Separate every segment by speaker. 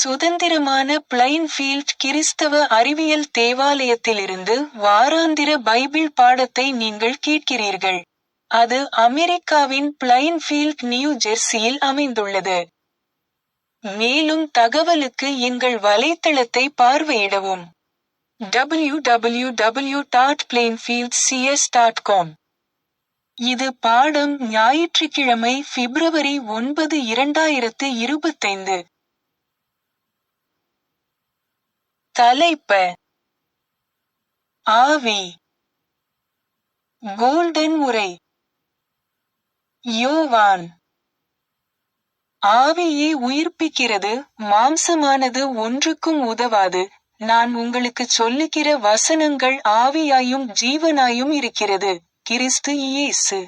Speaker 1: சுதந்திரமான பிளைன்ஃபீல்ட் கிறிஸ்தவ அறிவியல் தேவாலயத்திலிருந்து வாராந்திர பைபிள் பாடத்தை நீங்கள் கேட்கிறீர்கள். அது அமெரிக்காவின் பிளைன்ஃபீல்ட், நியூ ஜெர்சியில் அமைந்துள்ளது. மேலும் தகவலுக்கு எங்கள் வலைத்தளத்தை பார்வையிடவும். www.plainfieldcs.com. இது பாடம் ஞாயிற்றுக்கிழமை பிப்ரவரி 9, 2025. தலைப்பு: ஆவி. கோல்டன் உரை. யோவான்: ஆவியே உயிர்ப்பிக்கிறது, மாம்சமானது ஒன்றுக்கும் உதவாது. நான் உங்களுக்குச் சொல்லுகிற வசனங்கள் ஆவியாயும் ஜீவனாயும் இருக்கிறது. கிறிஸ்து இயேசு.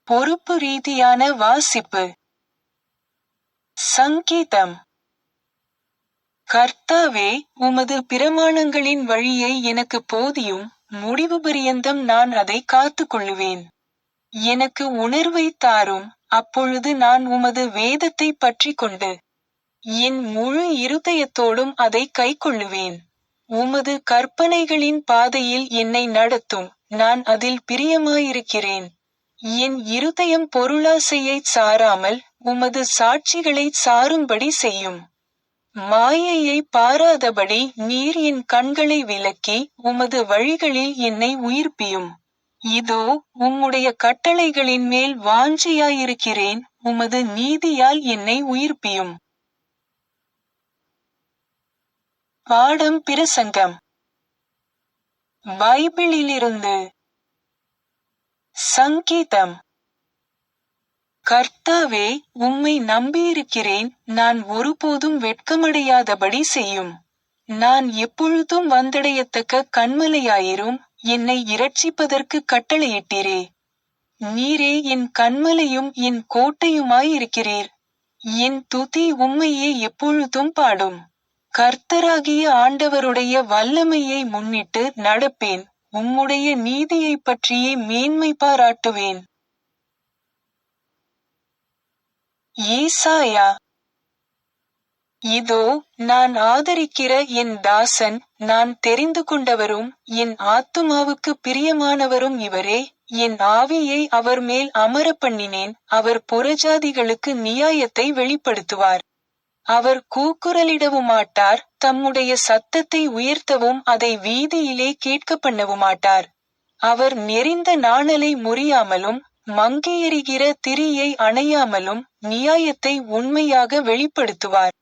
Speaker 1: பொறுப்பு ரீதியான வாசிப்பு. சங்கீதம். கர்த்தாவே, உமது பிரமாணங்களின் வழியை எனக்கு போதியும், முடிவு பரியந்தம் நான் அதை காத்துக்கொள்ளுவேன். எனக்கு உணர்வை தாரும், அப்பொழுது நான் உமது வேதத்தை பற்றிக்கொண்டு என் முழு இருதயத்தோடும் அதை கைக்கொள்ளுவேன். உமது கற்பனைகளின் பாதையில் என்னை நடத்தும், நான் அதில் பிரியமாயிருக்கிறேன். என் இருதயம் பொருளாசையைச் சாராமல், உமது சாட்சிகளைச் சாரும்படி செய்யும். மாயையை பாராதபடி நீர் என் கண்களை விலக்கி, உமது வழிகளில் என்னை உயிர்ப்பியும். இதோ, உம்முடைய கட்டளைகளின் மேல் வாஞ்சையாயிருக்கிறேன், உமது நீதியால் என்னை உயிர்ப்பியும். பாடம் பிரசங்கம். பைபிளிலிருந்து. சங்கீதம். கர்த்தாவே, உம்மை நம்பியிருக்கிறேன், நான் ஒருபோதும் வெட்கமடையாதபடி செய்யும். நான் எப்பொழுதும் வந்தடையத்தக்க கன்மலையாயிரும், என்னை இரட்சிப்பதற்கு கட்டளையிட்டீரே. நீரே என் கன்மலையும் என் கோட்டையுமாயிருக்கிறீர். என் துதி உம்மையே எப்பொழுதும் பாடும். கர்த்தராகிய ஆண்டவருடைய வல்லமையை முன்னிட்டு நடப்பேன், உம்முடைய நீதியைப் பற்றியே மேன்மை பாராட்டுவேன். ஏசாயா. இதோ, நான் ஆதரிக்கிற என் தாசன், நான் தெரிந்து கொண்டவரும், என் ஆத்துமாவுக்கு பிரியமானவரும் இவரே. என் ஆவியை அவர் மேல் அமரப் பண்ணினேன், அவர் புறஜாதிகளுக்கு நியாயத்தை வெளிப்படுத்துவார். அவர் கூக்குரலிடவுமாட்டார், தம்முடைய சத்தத்தை உயர்த்தவும் அதை வீதியிலே கேட்கப் பண்ணவுமாட்டார். அவர் நெரிந்த நாணலை முறியாமலும், மங்கையெறிகிற திரியை அணையாமலும், நியாயத்தை உண்மையாக வெளிப்படுத்துவார்.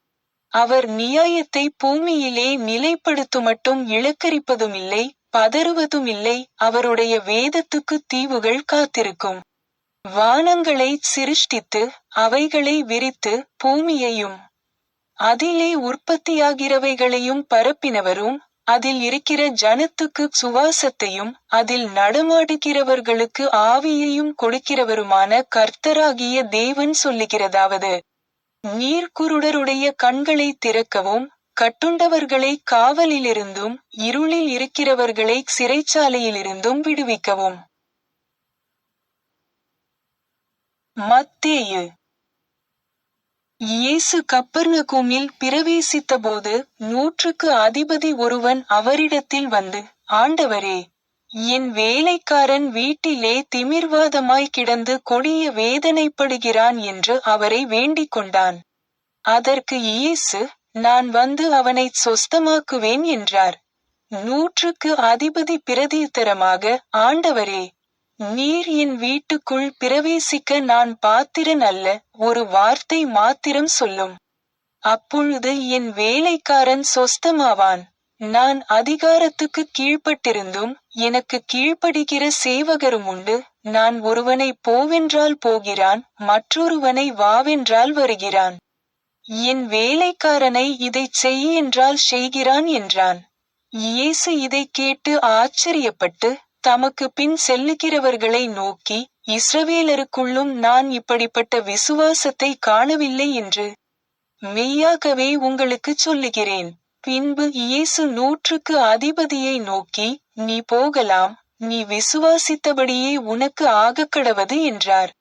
Speaker 1: அவர் நியாயத்தை பூமியிலே நிலைப்படுத்துமட்டும் இழக்கரிப்பதுமில்லை, பதறுவதுமில்லை. அவருடைய வேதத்துக்கு தீவுகள் காத்திருக்கும். வானங்களை சிருஷ்டித்து, அவைகளை விரித்து, பூமியையும் அதிலே உற்பத்தியாகிறவைகளையும் பரப்பினவரும், அதில் இருக்கிற ஜனத்துக்கு சுவாசத்தையும், அதில் நடமாடுகிறவர்களுக்கு ஆவியையும் கொடுக்கிறவருமான கர்த்தராகிய தேவன் சொல்லுகிறதாவது: நீர் குருடருடைய கண்களை திறக்கவும், கட்டுண்டவர்களை காவலிலிருந்தும், இருளில் இருக்கிறவர்களை சிறைச்சாலையிலிருந்தும் விடுவிக்கவும். மத்தேயு. இயேசு கப்பர்நகூமில் பிரவேசித்தபோது, 100க்கு அதிபதி ஒருவன் அவரிடத்தில் வந்து, ஆண்டவரே, என் வேலைக்காரன் வீட்டிலே திமிர்வாதமாய் கிடந்து கொடிய வேதனைப்படுகிறான் என்று அவரை வேண்டிக் கொண்டான். அதற்கு இயேசு, நான் வந்து அவனைச் சொஸ்தமாக்குவேன் என்றார். 100க்கு அதிபதி பிரதியுத்தரமாக, ஆண்டவரே, நீர் என் வீட்டுக்குள் பிரவேசிக்க நான் பாத்திரன் அல்ல, ஒரு வார்த்தை மாத்திரம் சொல்லும், அப்பொழுது என் வேலைக்காரன் சொஸ்தமாவான். நான் அதிகாரத்துக்கு கீழ்ப்பட்டிருந்தும், எனக்கு கீழ்ப்படுகிற சேவகரும் உண்டு. நான் ஒருவனை போவென்றால் போகிறான், மற்றொருவனை வாவென்றால் வருகிறான். என் வேலைக்காரனை இதைச் செய் என்றால் செய்கிறான் என்றான். இயேசு இதைக் கேட்டு ஆச்சரியப்பட்டு, தமக்கு பின் செல்லுகிறவர்களை நோக்கி, இஸ்ரவேலருக்குள்ளும் நான் இப்படிப்பட்ட விசுவாசத்தை காணவில்லை என்று மெய்யாகவே உங்களுக்குச் சொல்லுகிறேன். பின்பு இயேசு 100க்கு அதிபதியை நோக்கி, நீ போகலாம், நீ விசுவாசித்தபடியே உனக்கு ஆகக்கடவது என்றார்.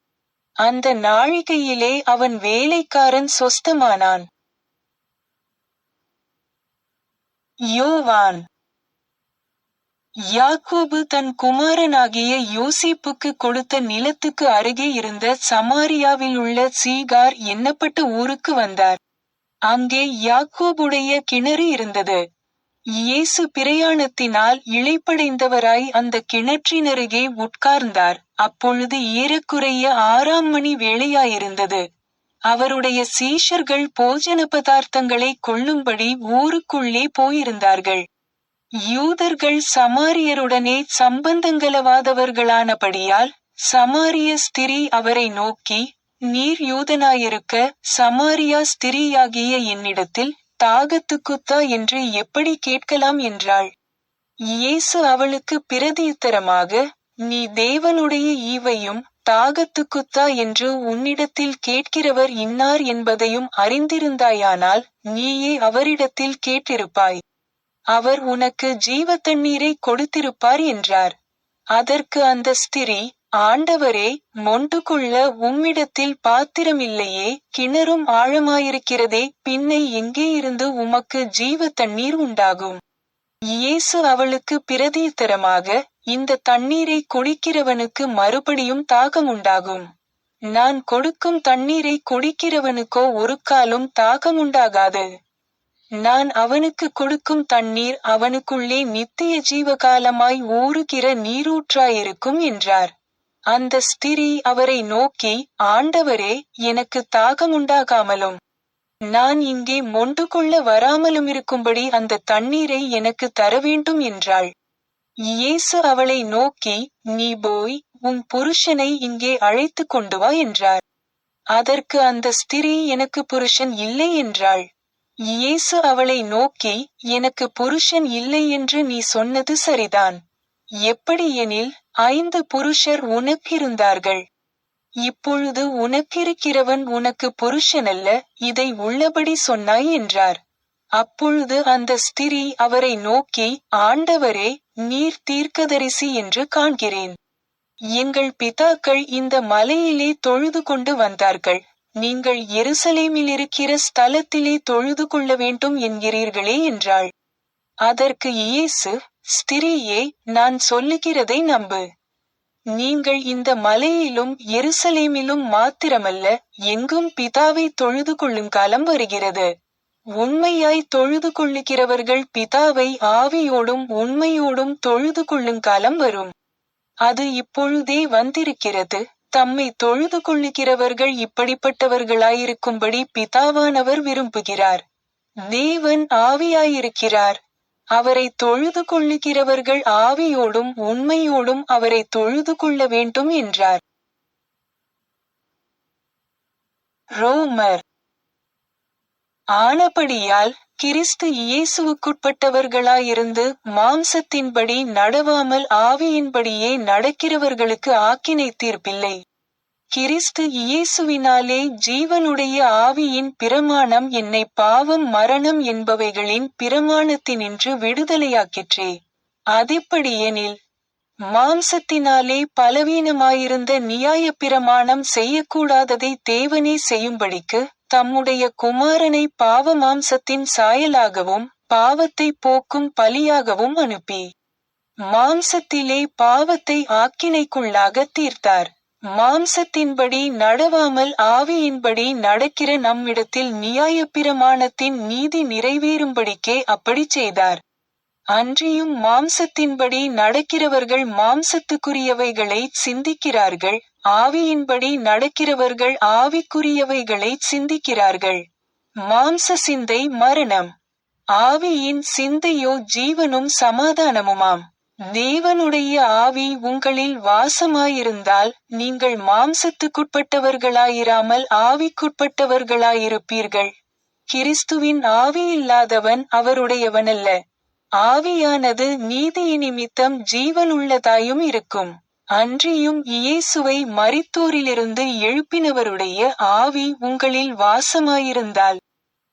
Speaker 1: அந்த நாழிகையிலே அவன் வேலைக்காரன் சொஸ்தமானான். யோவான். யாக்கோபு தன் குமாரனாகிய யோசேப்புக்கு கொடுத்த நிலத்துக்கு அருகே இருந்த சமாரியாவிலுள்ள சீகார் என்னப்பட்ட ஊருக்கு வந்தார். அங்கே யாக்கோபுடைய கிணறு இருந்தது. இயேசு பிரயாணத்தினால் இளைப்படைந்தவராய் அந்த கிணற்றினருகே உட்கார்ந்தார். அப்பொழுது ஏறக்குறைய 6ஆம் மணி வேளையாயிருந்தது. அவருடைய சீஷர்கள் போஜன பதார்த்தங்களை கொள்ளும்படி ஊருக்குள்ளே போயிருந்தார்கள். யூதர்கள் சமாரியருடனே சம்பந்தங்களவாதவர்களானபடியால் சமாரிய ஸ்திரீ அவரை நோக்கி, நீர் யூதனாயிருக்க சமாரியா ஸ்திரீயாகிய என்னிடத்தில் தாகத்துக்குத்தா என்று எப்படி கேட்கலாம் என்றாள். இயேசு அவளுக்கு பிரதியுத்தரமாக, நீ தேவனுடைய ஈவையும் தாகத்துக்குத்தா என்று உன்னிடத்தில் கேட்கிறவர் இன்னார் என்பதையும் அறிந்திருந்தாயானால் நீயே அவரிடத்தில் கேட்டிருப்பாய். அவர் உனக்கு ஜீவ தண்ணீரை கொடுத்திருப்பார் என்றார். அதற்கு அந்த ஸ்திரீ, ஆண்டவரே, மொண்டு கொள்ள உம்மிடத்தில் பாத்திரமில்லையே, கிணறும் ஆழமாயிருக்கிறதே, பின்னை எங்கே இருந்து உமக்கு ஜீவ தண்ணீர் உண்டாகும்? இயேசு அவளுக்கு பிரதியுத்தரமாக, இந்த தண்ணீரை குடிக்கிறவனுக்கு மறுபடியும் தாகம் உண்டாகும். நான் கொடுக்கும் தண்ணீரை குடிக்கிறவனுக்கோ ஒரு காலும் தாகமுண்டாகாது. நான் அவனுக்கு கொடுக்கும் தண்ணீர் அவனுக்குள்ளே நித்திய ஜீவகாலமாய் ஊறுகிற நீரூற்றாயிருக்கும் என்றார். அந்த ஸ்திரீ அவரை நோக்கி, ஆண்டவரே, எனக்கு தாகமுண்டாகாமலும் நான் இங்கே மொண்டு கொள்ள வராமலுமிருக்கும்படி அந்த தண்ணீரை எனக்கு தரவேண்டும் என்றாள். இயேசு அவளை நோக்கி, நீ போய் உன் புருஷனை இங்கே அழைத்து கொண்டு வா என்றார். அதற்கு அந்த ஸ்திரீ, எனக்கு புருஷன் இல்லை என்றாள். இயேசு அவளை நோக்கி, எனக்கு புருஷன் இல்லை என்று நீ சொன்னது சரிதான். எப்படியெனில் 5 புருஷர் உனக்கிருந்தார்கள். இப்பொழுது உனக்கிருக்கிறவன் உனக்கு புருஷனல்ல, இதை உள்ளபடி சொன்னாய் என்றார். அப்பொழுது அந்த ஸ்திரீ அவரை நோக்கி, ஆண்டவரே, நீர் தீர்க்கதரிசி என்று காண்கிறேன். எங்கள் பிதாக்கள் இந்த மலையிலே தொழுது கொண்டு வந்தார்கள். நீங்கள் எருசலேமிலிருக்கிற ஸ்தலத்திலே தொழுது கொள்ள வேண்டும் என்கிறீர்களே என்றாள். அதற்கு இயேசு, ஸ்திரீயே, நான் சொல்லுகிறதை நம்பு. நீங்கள் இந்த மலையிலும் எருசலேமிலும் மாத்திரமல்ல, எங்கும் பிதாவை தொழுது கொள்ளும் காலம் வருகிறது. உண்மையாய் தொழுது கொள்ளுகிறவர்கள் பிதாவை ஆவியோடும் உண்மையோடும் தொழுது கொள்ளும் காலம் வரும். அது இப்பொழுதே வந்திருக்கிறது. தம்மை தொழுது கொள்ளுகிறவர்கள் இப்படிப்பட்டவர்களாயிருக்கும்படி பிதாவானவர் விரும்புகிறார். தேவன் ஆவியாயிருக்கிறார். அவரை தொழுது கொள்ளுகிறவர்கள் ஆவியோடும் உண்மையோடும் அவரை தொழுது கொள்ள வேண்டும் என்றார். ரோமர். ஆனபடியால் கிறிஸ்து இயேசுவுக்குட்பட்டவர்களாயிருந்து மாம்சத்தின்படி நடவாமல் ஆவியின்படியே நடக்கிறவர்களுக்கு ஆக்கினை தீர்ப்பில்லை. கிறிஸ்து இயேசுவினாலே ஜீவனுடைய ஆவியின் பிரமாணம் என்னை பாவம் மரணம் என்பவைகளின் பிரமாணத்தினின்று விடுதலையாக்கிற்றே. அதெப்படியெனில், மாம்சத்தினாலே பலவீனமாயிருந்த நியாயப் பிரமாணம் செய்யக்கூடாததை தேவனே செய்யும்படிக்கு தம்முடைய குமாரனை பாவ மாம்சத்தின் சாயலாகவும் பாவத்தை போக்கும் பலியாகவும் அனுப்பி மாம்சத்திலே பாவத்தை ஆக்கினைக்குள்ளாக தீர்த்தார். மாம்சத்தின்படி நடவாமல் ஆவியின்படி நடக்கிற நம்மிடத்தில் நியாயப்பிரமாணத்தின் நீதி நிறைவேறும்படிக்கே அப்படி செய்தார். அன்றியும் மாம்சத்தின்படி நடக்கிறவர்கள் மாம்சத்துக்குரியவைகளை சிந்திக்கிறார்கள், ஆவியின்படி நடக்கிறவர்கள் ஆவிக்குரியவைகளை சிந்திக்கிறார்கள். மாம்ச சிந்தை மரணம், ஆவியின் சிந்தையோ ஜீவனும் சமாதானமுமாம். தேவனுடைய ஆவி உங்களில் வாசமாயிருந்தால் நீங்கள் மாம்சத்துக்குட்பட்டவர்களாயிராமல் ஆவிக்குட்பட்டவர்களாயிருப்பீர்கள். கிறிஸ்துவின் ஆவியில்லாதவன் அவருடையவனல்ல. ஆவியானது நீதியினிமித்தம் ஜீவனுள்ளதாயும் இருக்கும். அன்றியும் இயேசுவை மரித்தோரிலிருந்து எழுப்பினவருடைய ஆவி உங்களில் வாசமாயிருந்தால்,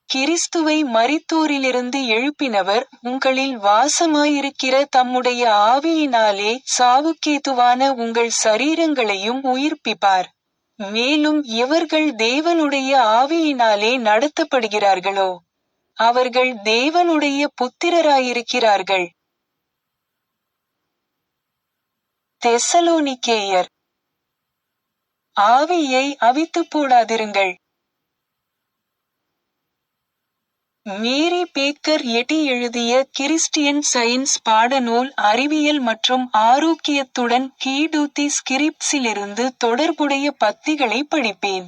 Speaker 1: கிறிஸ்துவை மரித்தோரிலிருந்து எழுப்பினவர் உங்களில் வாசமாயிருக்கிற தம்முடைய ஆவியினாலே சாவுக்கேதுவான உங்கள் சரீரங்களையும் உயிர்ப்பிப்பார். மேலும் எவர்கள் தேவனுடைய ஆவியினாலே நடத்தப்படுகிறார்களோ அவர்கள் தேவனுடைய புத்திரராயிருக்கிறார்கள். தெசலோனிக்கேயர். ஆவியை அவித்துப் போடாதிருங்கள். மேரி பேக்கர் எட்டி எழுதிய கிறிஸ்டியன் சயின்ஸ் பாடநூல் அறிவியல் மற்றும் ஆரோக்கியத்துடன் கீடூத்தி ஸ்கிரிப்ட்ஸிலிருந்து தொடர்புடைய பத்திகளை படிப்பேன்.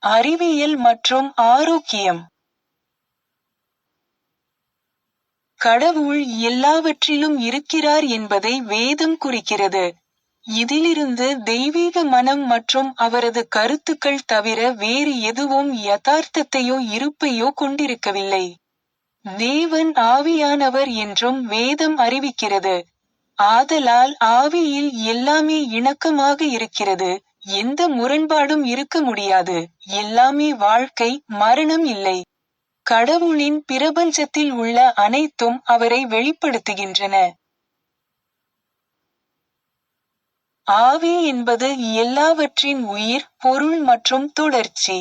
Speaker 1: அறிவியல் மற்றும் ஆரோக்கியம். கடவுள் எல்லாவற்றிலும் இருக்கிறார் என்பதை வேதம் குறிக்கிறது. இதிலிருந்து தெய்வீக மனம் மற்றும் அவரது கருத்துக்கள் தவிர வேறு எதுவும் யதார்த்தத்தையோ இருப்பையோ கொண்டிருக்கவில்லை. தேவன் ஆவியானவர் என்றும் வேதம் அறிவிக்கிறது. ஆதலால் ஆவியில் எல்லாமே இணக்கமாக இருக்கிறது, எந்த முரண்பாடும் இருக்க முடியாது, எல்லாமே வாழ்க்கை, மரணம் இல்லை. கடவுளின் பிரபஞ்சத்தில் உள்ள அனைத்தும் அவரை வெளிப்படுத்துகின்றன. ஆவி என்பது எல்லாவற்றின் உயிர், பொருள் மற்றும் தொடர்ச்சி.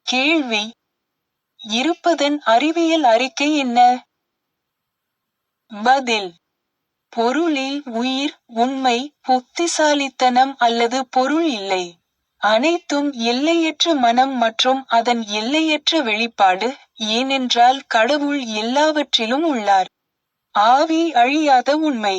Speaker 1: கேள்வி: இருப்பதன் அறிவியல் அறிக்கை என்ன? பதில்: பொருளில் உயிர், உண்மை, புத்திசாலித்தனம் அல்லது பொருள் இல்லை. அனைத்தும் எல்லையற்ற மனம் மற்றும் அதன் எல்லையற்ற வெளிப்பாடு, ஏனென்றால் கடவுள் எல்லாவற்றிலும் உள்ளார். ஆவி அழியாத உண்மை.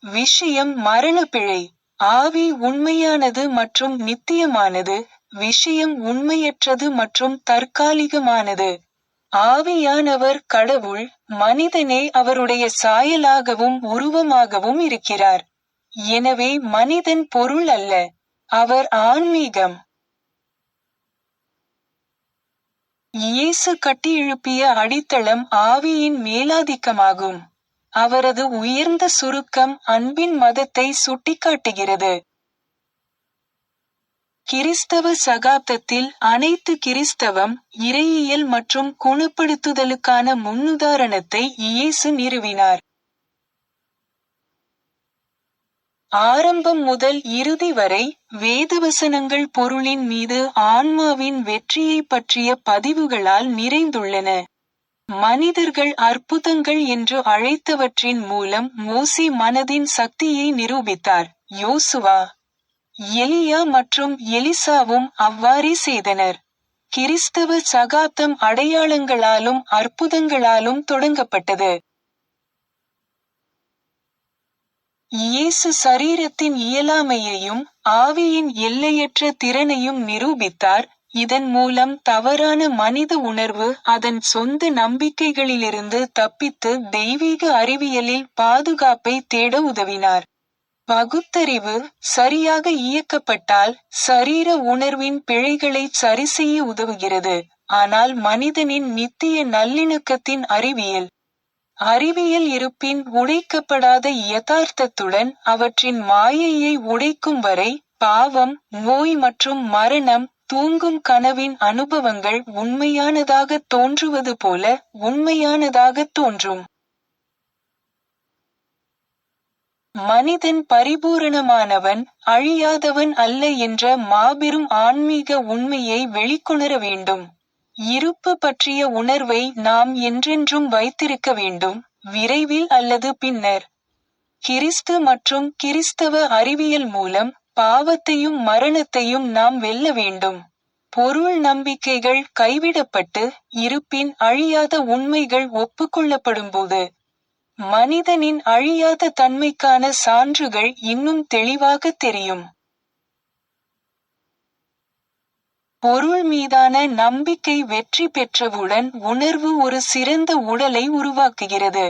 Speaker 1: விஷயம் மரண பிழை. ஆவி உண்மையானது மற்றும் நித்தியமானது, விஷயம் உண்மையற்றது மற்றும் தற்காலிகமானது. ஆவியானவர் கடவுள், மனிதனே அவருடைய சாயலாகவும் உருவமாகவும் இருக்கிறார். எனவே மனிதன் பொருள் அல்ல, அவர் ஆன்மீகம். இயேசு கட்டியெழுப்பிய அடித்தளம் ஆவியின் மேலாதிக்கமாகும். அவரது உயர்ந்த சுருக்கம் அன்பின் மதத்தை சுட்டிக்காட்டுகிறது. கிறிஸ்தவ சகாப்தத்தில் அனைத்து கிறிஸ்தவம், இறையியல் மற்றும் குணப்படுத்துதலுக்கான முன்னுதாரணத்தை இயேசு நிறுவினார். ஆரம்பம் முதல் இறுதி வரை, வேதவசனங்கள் பொருளின் மீது ஆன்மாவின் வெற்றியைப் பற்றிய பதிவுகளால் நிறைந்துள்ளன. மனிதர்கள் அற்புதங்கள் என்று அழைத்தவற்றின் மூலம் மோசே மனதின் சக்தியை நிரூபித்தார். யோசுவா, எலியா மற்றும் எலிசாவும் அவ்வாறே செய்தனர். கிறிஸ்தவ சகாப்தம் அடையாளங்களாலும் அற்புதங்களாலும் தொடங்கப்பட்டது. இயேசு சரீரத்தின் இயலாமையையும் ஆவியின் எல்லையற்ற திறனையும் நிரூபித்தார். இதன் மூலம் தவறான மனித உணர்வு அதன் சொந்த நம்பிக்கைகளிலிருந்து தப்பித்து தெய்வீக அறிவியலில் பாதுகாப்பை தேட உதவினார். பகுத்தறிவு சரியாக இயக்கப்பட்டால் சரீர உணர்வின் பிழைகளை சரிசெய்ய உதவுகிறது, ஆனால் மனிதனின் நித்திய நல்லிணக்கத்தின் அறிவியல் இருப்பின் உடைக்கப்படாத யதார்த்தத்துடன் அவற்றின் மாயையை உடைக்கும் வரை, பாவம், நோய் மற்றும் மரணம், தூங்கும் கனவின் அனுபவங்கள் உண்மையானதாகத் தோன்றுவது போல உண்மையானதாகத் தோன்றும். மனிதன் பரிபூரணமானவன், அழியாதவன் அல்ல என்ற மாபெரும் ஆன்மீக உண்மையை வெளிக்கொணர வேண்டும். இருப்பு பற்றிய உணர்வை நாம் என்றென்றும் வைத்திருக்க வேண்டும், விரைவில் அல்லது பின்னர். கிறிஸ்து மற்றும் கிறிஸ்தவ அறிவியல் மூலம் பாவத்தையும் மரணத்தையும் நாம் வெல்ல வேண்டும். பொருள் நம்பிக்கைகள் கைவிடப்பட்டு இருப்பின் அழியாத உண்மைகள் ஒப்புக்கொள்ளப்படும்போது மனிதனின் அழியாத தன்மைக்கான சான்றுகள் இன்னும் தெளிவாக தெரியும். பொருள் மீதான நம்பிக்கை வெற்றி பெற்றவுடன் உணர்வு ஒரு சிறந்த உடலை உருவாக்குகிறது.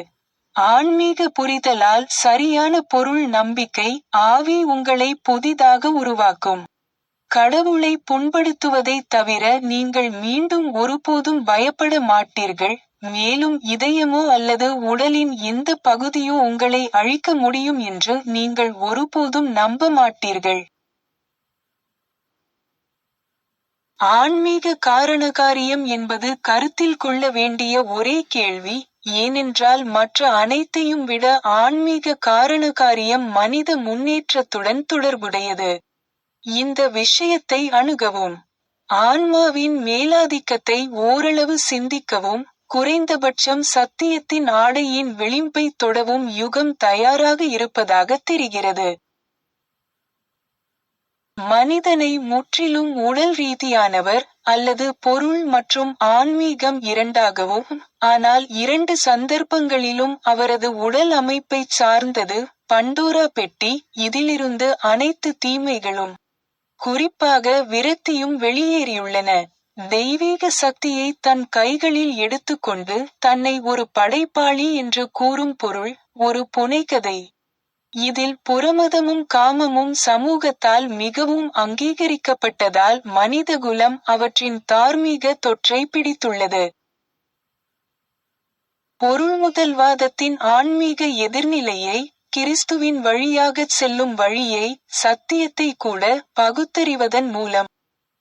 Speaker 1: ஆன்மீக புரிதலால் சரியான பொருள் நம்பிக்கை, ஆவி உங்களை புதிதாக உருவாக்கும். கடவுளை புண்படுத்துவதைத் தவிர நீங்கள் மீண்டும் ஒருபோதும் பயப்பட மாட்டீர்கள், மேலும் இதயமோ அல்லது உடலின் எந்த பகுதியோ உங்களை அழிக்க முடியும் என்று நீங்கள் ஒருபோதும் நம்ப மாட்டீர்கள். ஆன்மீக காரணகாரியம் என்பது கருத்தில் கொள்ள வேண்டிய ஒரே கேள்வி, ஏனென்றால் மற்ற அனைத்தையும் விட ஆன்மீக காரணகாரியம் மனித முன்னேற்றத்துடன் தொடர்புடையது. இந்த விஷயத்தை அணுகவும், ஆன்மாவின் மேலாதிக்கத்தை ஓரளவு சிந்திக்கவும், குறைந்தபட்சம் சத்தியத்தின் ஆடையின் விளிம்பை தொடவும் யுகம் தயாராக இருப்பதாக தெரிகிறது. மனிதனை முற்றிலும் உடல் ரீதியானவர் அல்லது பொருள் மற்றும் ஆன்மீகம் இரண்டாகவும், ஆனால் இரண்டு சந்தர்ப்பங்களிலும் அவரது உடல் அமைப்பைச் சார்ந்தது பண்டோரா பெட்டி. இதிலிருந்து அனைத்து தீமைகளும், குறிப்பாக விரக்தியும் வெளியேறியுள்ளன. தெய்வீக சக்தியை தன் கைகளில் எடுத்துக்கொண்டு தன்னை ஒரு படைப்பாளி என்று கூறும் பொருள் ஒரு புனைகதை. இதில் புறமதமும் காமமும் சமூகத்தால் மிகவும் அங்கீகரிக்கப்பட்டதால் மனிதகுலம் அவற்றின் தார்மீக தொற்றை பிடித்துள்ளது. பொருள்முதல்வாதத்தின் ஆன்மீக எதிர்நிலையை, கிறிஸ்துவின் வழியாகச் செல்லும் வழியை, சத்தியத்தை கூட பகுத்தறிவதன் மூலம்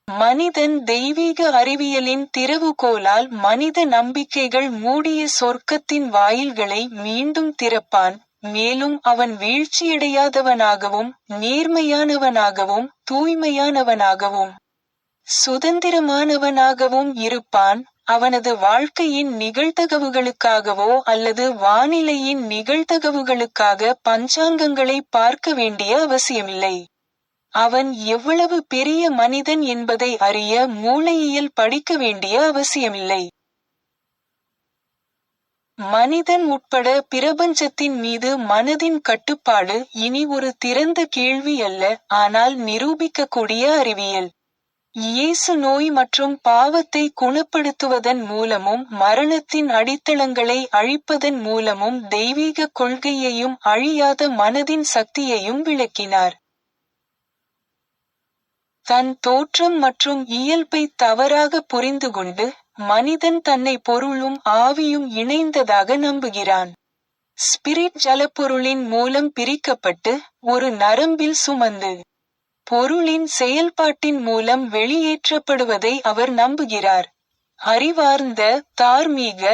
Speaker 1: மனிதன் தெய்வீக அறிவியலின் திறவுகோலால் மனித நம்பிக்கைகள் மூடிய சொர்க்கத்தின் வாயில்களை மீண்டும் திறப்பான். மேலும் அவன் வீழ்ச்சியடையாதவனாகவும் நேர்மையானவனாகவும் தூய்மையானவனாகவும் சுதந்திரமானவனாகவும் இருப்பான். அவனது வாழ்க்கையின் நிகழ்தகவுகளுக்காகவோ அல்லது வானிலையின் நிகழ்தகவுகளுக்காக பஞ்சாங்கங்களை பார்க்க வேண்டிய அவசியமில்லை. அவன் எவ்வளவு பெரிய மனிதன் என்பதை அறிய மூளையியல் படிக்க வேண்டிய அவசியமில்லை. மனிதன் உட்பட பிரபஞ்சத்தின் மீது மனதின் கட்டுப்பாடு இனி ஒரு திறந்த கேள்வி அல்ல, ஆனால் நிரூபிக்கக்கூடிய அறிவியல். இயேசு நோய் மற்றும் பாவத்தை குணப்படுத்துவதன் மூலமும் மரணத்தின் அடித்தளங்களை அழிப்பதன் மூலமும் தெய்வீக கொள்கையையும் அழியாத மனதின் சக்தியையும் விளக்கினார். தன் தோற்றம் மற்றும் இயல்பை தவறாக புரிந்துகொண்டு மனிதன் தன்னை பொருளும் ஆவியும் இணைந்ததாக நம்புகிறான். ஸ்பிரிட் ஜலப்பொருளின் மூலம் பிரிக்கப்பட்டு ஒரு நரம்பில் சுமந்து பொருளின் செயல்பாட்டின் மூலம் வெளியேற்றப்படுவதை அவர் நம்புகிறார். அறிவார்ந்த தார்மீக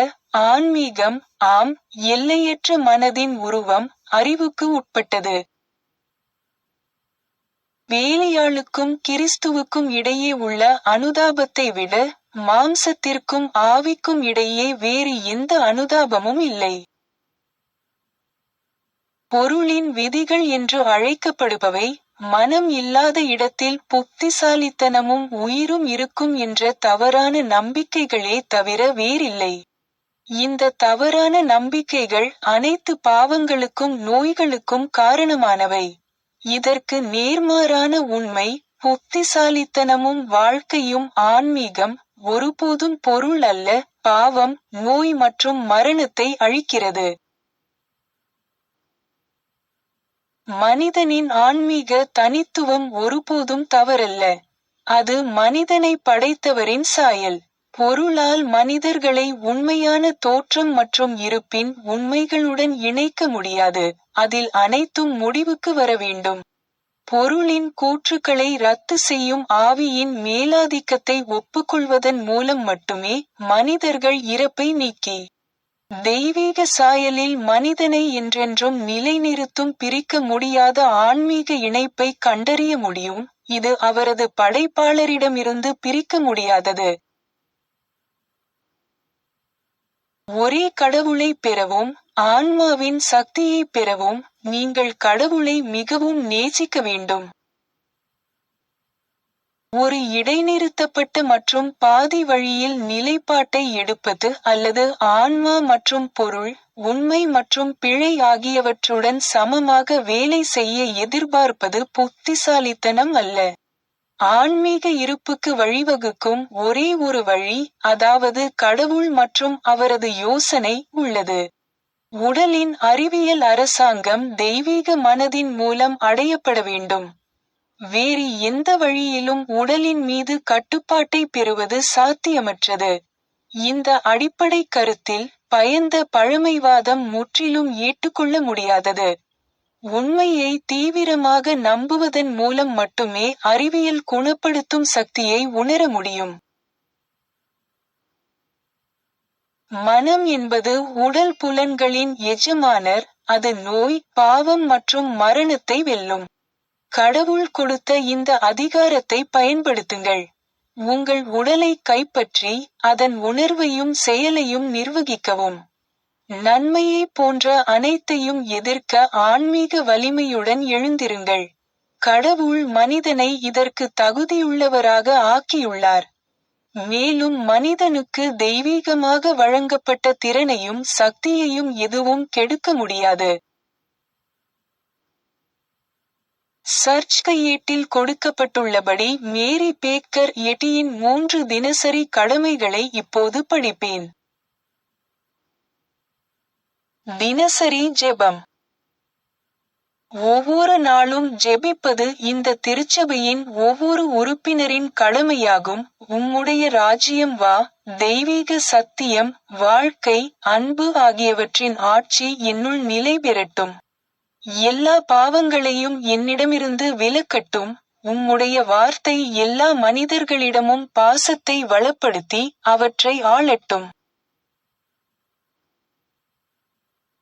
Speaker 1: ஆன்மீகம் ஆம், எல்லையற்ற மனதின் உருவம் அறிவுக்கு உட்பட்டது. வேலையாளுக்கும் கிறிஸ்துவுக்கும் இடையே உள்ள அனுதாபத்தை விட மாம்சத்திற்கும் ஆவிக்கும் இடையே வேறு எந்த அனுதாபமும் இல்லை. பொருளின் விதிகள் என்று அழைக்கப்படுபவை மனம் இல்லாத இடத்தில் புத்திசாலித்தனமும் உயிரும் இருக்கும் என்ற தவறான நம்பிக்கைகளே தவிர வேறில்லை. இந்த தவறான நம்பிக்கைகள் அனைத்து பாவங்களுக்கும் நோய்களுக்கும் காரணமானவை. இதற்கு நேர்மாறான உண்மை, புத்திசாலித்தனமும் வாழ்க்கையும் ஆன்மீகம் ஒருபோதும் பொருள் அல்ல, பாவம், நோய் மற்றும் மரணத்தை அழிக்கிறது. மனிதனின் ஆன்மீக தனித்துவம் ஒருபோதும் தவறல்ல. அது மனிதனை படைத்தவரின் சாயல். பொருளால் மனிதர்களை உண்மையான தோற்றம் மற்றும் இருப்பின் உண்மைகளுடன் இணைக்க முடியாது. அதில் அனைத்தும் முடிவுக்கு வர வேண்டும். பொருளின் கூற்றுக்களை ரத்து செய்யும் ஆவியின் மேலாதிக்கத்தை ஒப்புக்கொள்வதன் மூலம் மட்டுமே மனிதர்கள் இறப்பை நீக்கி தெய்வீக சாயலில் மனிதனை என்றென்றும் நிலைநிறுத்தும் பிரிக்க முடியாத ஆன்மீக இணைப்பை கண்டறிய முடியும். இது அவரது படைப்பாளரிடமிருந்து பிரிக்க முடியாதது. ஒரே கடவுளை பெறவும் ஆன்மாவின் சக்தியை பெறவும் நீங்கள் கடவுளை மிகவும் நேசிக்க வேண்டும். ஒரு இடைநிறுத்தப்பட்ட மற்றும் பாதி வழியில் நிலைப்பாட்டை எடுப்பது அல்லது ஆன்மா மற்றும் பொருள், உண்மை மற்றும் பிழை ஆகியவற்றுடன் சமமாக வேலை செய்ய எதிர்பார்ப்பது புத்திசாலித்தனம் அல்ல. ஆன்மீக இருப்புக்கு வழிவகுக்கும் ஒரே ஒரு வழி, அதாவது கடவுள் மற்றும் அவரது யோசனை உள்ளது. உடலின் அறிவியல் அரசாங்கம் தெய்வீக மனதின் மூலம் அடையப்பட வேண்டும். வேறு எந்த வழியிலும் உடலின் மீது கட்டுப்பாட்டை பெறுவது சாத்தியமற்றது. இந்த அடிப்படை கருத்தில் பயந்த பழமைவாதம் முற்றிலும் ஏற்றுக்கொள்ள முடியாதது. உண்மையை தீவிரமாக நம்புவதன் மூலம் மட்டுமே அறிவியல் குணப்படுத்தும் சக்தியை உணர முடியும். மனம் என்பது உடல் புலன்களின் எஜமானர், அது நோய், பாவம் மற்றும் மரணத்தை வெல்லும். கடவுள் கொடுத்த இந்த அதிகாரத்தை பயன்படுத்துங்கள். உங்கள் உடலை கைப்பற்றி, அதன் உணர்வையும் செயலையும் நிர்வகிக்கவும். நன்மையை போன்ற அனைத்தையும் எதிர்க்க ஆன்மீக வலிமையுடன் எழுந்திருங்கள். கடவுள் மனிதனை இதற்கு தகுதியுள்ளவராக ஆக்கியுள்ளார். மேலும் மனிதனுக்கு தெய்வீகமாக வழங்கப்பட்ட திறனையும் சக்தியையும் எதுவும் கெடுக்க முடியாது. சர்ச் கையேட்டில் கொடுக்கப்பட்டுள்ளபடி மேரி பேக்கர் எட்டியின் 3 தினசரி கடமைகளை இப்போது படிப்பேன். தினசரி ஜெபம். ஒவ்வொரு நாளும் ஜெபிப்பது இந்த திருச்சபையின் ஒவ்வொரு உறுப்பினரின் கடமையாகும். உம்முடைய ராஜ்யம் வா, தெய்வீக சத்தியம், வாழ்க்கை, அன்பு ஆகியவற்றின் ஆட்சி என்னுள் நிலை பெறட்டும். எல்லா பாவங்களையும் என்னிடமிருந்து விலக்கட்டும். உம்முடைய வார்த்தை எல்லா மனிதர்களிடமும் பாசத்தை வளப்படுத்தி அவற்றை ஆளட்டும்.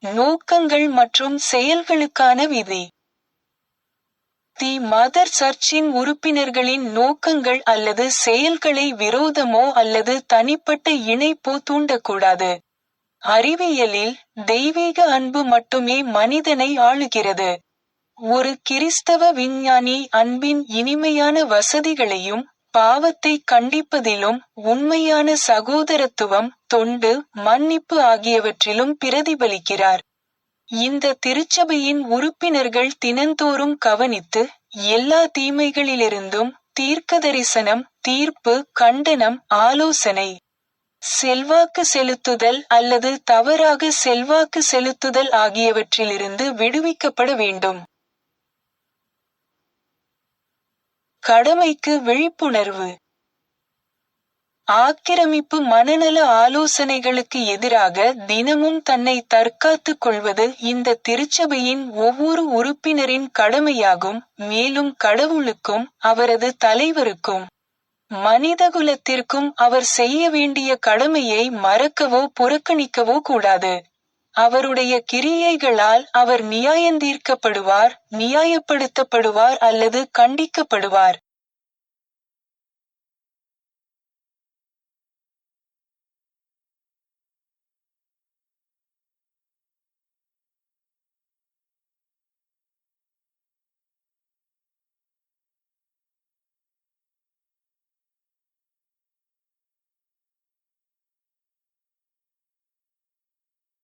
Speaker 1: நோக்கங்கள் மற்றும் செயல்களுக்கான விதி. தி மதர் சர்ச்சின் உறுப்பினர்களின் நோக்கங்கள் அல்லது செயல்களை விரோதமோ அல்லது தனிப்பட்ட இணைப்போ தூண்டக்கூடாது. அறிவியலில், தெய்வீக அன்பு மட்டுமே மனிதனை ஆளுகிறது. ஒரு கிறிஸ்தவ விஞ்ஞானி அன்பின் இனிமையான வசதிகளையும், பாவத்தை கண்டிப்பதிலும், உண்மையான சகோதரத்துவம், தொண்டு, மன்னிப்பு ஆகியவற்றிலும் பிரதிபலிக்கிறார். இந்த திருச்சபையின் உறுப்பினர்கள் தினந்தோறும் கவனித்து, எல்லா தீமைகளிலிருந்தும் தீர்க்கதரிசனம், தீர்ப்பு, கண்டனம், ஆலோசனை, செல்வாக்கு செலுத்துதல் அல்லது தவறாக செல்வாக்கு செலுத்துதல் ஆகியவற்றிலிருந்து விடுவிக்கப்பட வேண்டும். கடமைக்கு விழிப்புணர்வு. ஆக்கிரமிப்பு மனநல ஆலோசனைகளுக்கு எதிராக தினமும் தன்னை தற்காத்துக் கொள்வது இந்த திருச்சபையின் ஒவ்வொரு உறுப்பினரின் கடமையாகும். மேலும் கடவுளுக்கும், அவரது தலைவருக்கும், மனிதகுலத்திற்கும் அவர் செய்ய வேண்டிய கடமையை மறக்கவோ புறக்கணிக்கவோ கூடாது. அவருடைய கிரியைகளால் அவர் நியாயந்தீர்க்கப்படுவார், நியாயப்படுத்தப்படுவார் அல்லது கண்டிக்கப்படுவார்.